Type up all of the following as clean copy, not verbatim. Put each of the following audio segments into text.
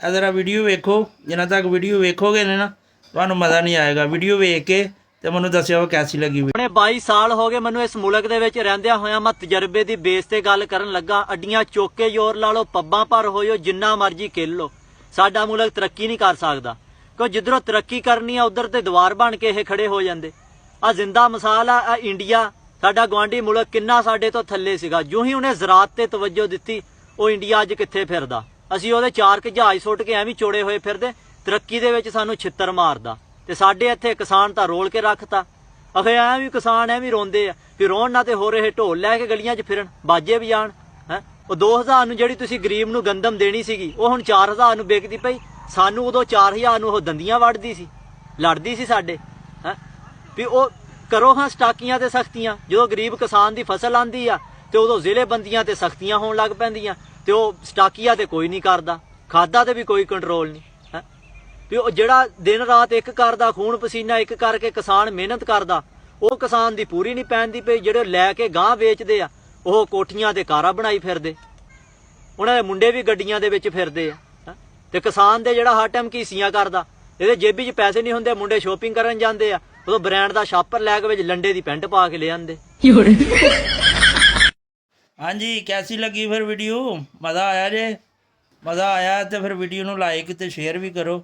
ਇਹ ਜ਼ਰਾ ਵੀਡੀਓ ਵੇਖੋ। ਜਿੰਨਾ ਤੱਕ ਵੀਡੀਓ ਵੇਖੋਗੇ ਨਾ ਤੁਹਾਨੂੰ ਮਜ਼ਾ ਨਹੀਂ ਆਏਗਾ। ਵੀਡੀਓ ਵੇਖ ਕੇ ਤੇ ਮੈਨੂੰ ਦੱਸਿਓ ਕੈਸੀ ਲੱਗੀ। ਆਪਣੇ 22 ਸਾਲ ਹੋ ਗਏ ਮੈਨੂੰ ਇਸ ਮੁਲਕ ਦੇ ਵਿੱਚ ਰਹਿੰਦਿਆਂ ਹੋਇਆਂ। ਮੈਂ ਤਜਰਬੇ ਦੀ ਬੇਸ ਤੇ ਗੱਲ ਕਰਨ ਲੱਗਾ। ਅੱਡੀਆਂ ਚੁੱਕ ਕੇ ਜ਼ੋਰ ਲਾ ਲਓ, ਪੱਬਾਂ ਭਰ ਹੋਇਓ, ਜਿੰਨਾ ਮਰਜ਼ੀ ਖੇਲ ਲਓ, ਸਾਡਾ ਮੁਲਕ ਤਰੱਕੀ ਨਹੀਂ ਕਰ ਸਕਦਾ। ਕਿਉਂ ਜਿੱਧਰੋਂ ਤਰੱਕੀ ਕਰਨੀ ਆ ਉਧਰ ਤੇ ਦੀਵਾਰ ਬਣ ਕੇ ਇਹ ਖੜੇ ਹੋ ਜਾਂਦੇ। ਆ ਜ਼ਿੰਦਾ ਮਿਸਾਲ ਆ ਇੰਡੀਆ, ਸਾਡਾ ਗੁਆਂਢੀ ਮੁਲਕ ਕਿੰਨਾ ਸਾਡੇ ਤੋਂ ਥੱਲੇ ਸੀਗਾ। ਜੋ ਹੀ ਉਹਨੇ ਜ਼ਰਾਤ ਤੇ ਤਵੱਜੋ ਦਿੱਤੀ, ਉਹ ਇੰਡੀਆ ਅੱਜ ਕਿੱਥੇ ਫਿਰਦਾ। ਅਸੀਂ ਉਹਦੇ 4 ਜਹਾਜ਼ ਸੁੱਟ ਕੇ ਐਵੇਂ ਚੋੜੇ ਹੋਏ ਫਿਰਦੇ। ਤਰੱਕੀ ਦੇ ਵਿੱਚ ਸਾਨੂੰ ਛਿੱਤਰ ਮਾਰਦਾ। ਤੇ ਸਾਡੇ ਇੱਥੇ ਕਿਸਾਨ ਤਾਂ ਰੋਲ ਕੇ ਰੱਖਤਾ। ਅਖੇ ਐ ਵੀ ਕਿਸਾਨ ਐ ਵੀ ਰੋਂਦੇ ਆ, ਫਿਰ ਰੋਣ ਨਾ ਤੇ ਹੋ ਰਹੇ ਢੋਲ ਲੈ ਕੇ ਗਲੀਆਂ 'ਚ ਫਿਰਨ, ਬਾਜੇ ਵਜਾਣ। ਹੈ ਉਹ 2000 ਨੂੰ ਜਿਹੜੀ ਤੁਸੀਂ ਗਰੀਬ ਨੂੰ ਗੰਦਮ ਦੇਣੀ ਸੀਗੀ, ਉਹ ਹੁਣ 4000 ਨੂੰ ਵਿਕਦੀ ਪਈ। ਸਾਨੂੰ ਉਦੋਂ 4000 ਨੂੰ ਉਹ ਦੰਦੀਆਂ ਵੜਦੀ ਸੀ, ਲੜਦੀ ਸੀ ਸਾਡੇ। ਹੈ ਵੀ ਉਹ ਕਰੋ ਹਾਂ ਸਟਾਕੀਆਂ ਤੇ ਸਖਤੀਆਂ। ਜਦੋਂ ਗਰੀਬ ਕਿਸਾਨ ਦੀ ਫਸਲ ਆਂਦੀ ਆ ਤੇ ਉਦੋਂ ਜ਼ਿਲ੍ਹੇ ਬੰਦੀਆਂ ਤੇ ਸਖਤੀਆਂ ਹੋਣ ਲੱਗ ਪੈਂਦੀਆਂ, ਤੇ ਉਹ ਸਟਾਕੀਆ ਤੇ ਕੋਈ ਨਹੀਂ ਕਰਦਾ, ਖਾਦਾ ਤੇ ਵੀ ਕੋਈ ਕੰਟਰੋਲ ਨਹੀਂ। ਹੈ ਵੀ ਉਹ ਜਿਹੜਾ ਦਿਨ ਰਾਤ ਇੱਕ ਕਰਦਾ, ਖੂਨ ਪਸੀਨਾ ਇੱਕ ਕਰਕੇ ਕਿਸਾਨ ਮਿਹਨਤ ਕਰਦਾ, ਉਹ ਕਿਸਾਨ ਦੀ ਪੂਰੀ ਨਹੀਂ ਪੈਂਦੀ ਪਈ। ਜਿਹੜੇ ਲੈ ਕੇ ਗਾਂ ਵੇਚਦੇ ਆ, ਉਹ ਕੋਠੀਆਂ ਤੇ ਕਾਰਾਂ ਬਣਾਈ ਫਿਰਦੇ, ਉਹਨਾਂ ਦੇ ਮੁੰਡੇ ਵੀ ਗੱਡੀਆਂ ਦੇ ਵਿੱਚ ਫਿਰਦੇ ਆ। ਤੇ ਕਿਸਾਨ ਦੇ ਜਿਹੜਾ ਹਰ ਟਾਈਮ ਘੀਸੀਆਂ ਕਰਦਾ, ਇਹਦੇ ਜੇਬੀ 'ਚ ਪੈਸੇ ਨਹੀਂ ਹੁੰਦੇ। ਮੁੰਡੇ ਸ਼ੋਪਿੰਗ ਕਰਨ ਜਾਂਦੇ ਆ, ਉਦੋਂ ਬ੍ਰਾਂਡ ਦਾ ਸ਼ਾਪਰ ਲੈ ਕੇ ਵਿੱਚ ਲੰਡੇ ਦੀ ਪੈਂਟ ਪਾ ਕੇ ਲੈ ਆਂਦੇ। ਹਾਂਜੀ, ਕੈਸੀ ਲੱਗੀ ਫਿਰ ਵੀਡੀਓ? ਮਜ਼ਾ ਆਇਆ ਜੇ? ਮਜ਼ਾ ਆਇਆ ਤੇ ਫਿਰ ਵੀਡੀਓ ਨੂੰ ਲਾਈਕ ਤੇ ਸ਼ੇਅਰ ਵੀ ਕਰੋ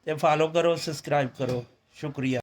ਤੇ ਫਾਲੋ ਕਰੋ, ਸਬਸਕ੍ਰਾਈਬ ਕਰੋ। ਸ਼ੁਕਰੀਆ।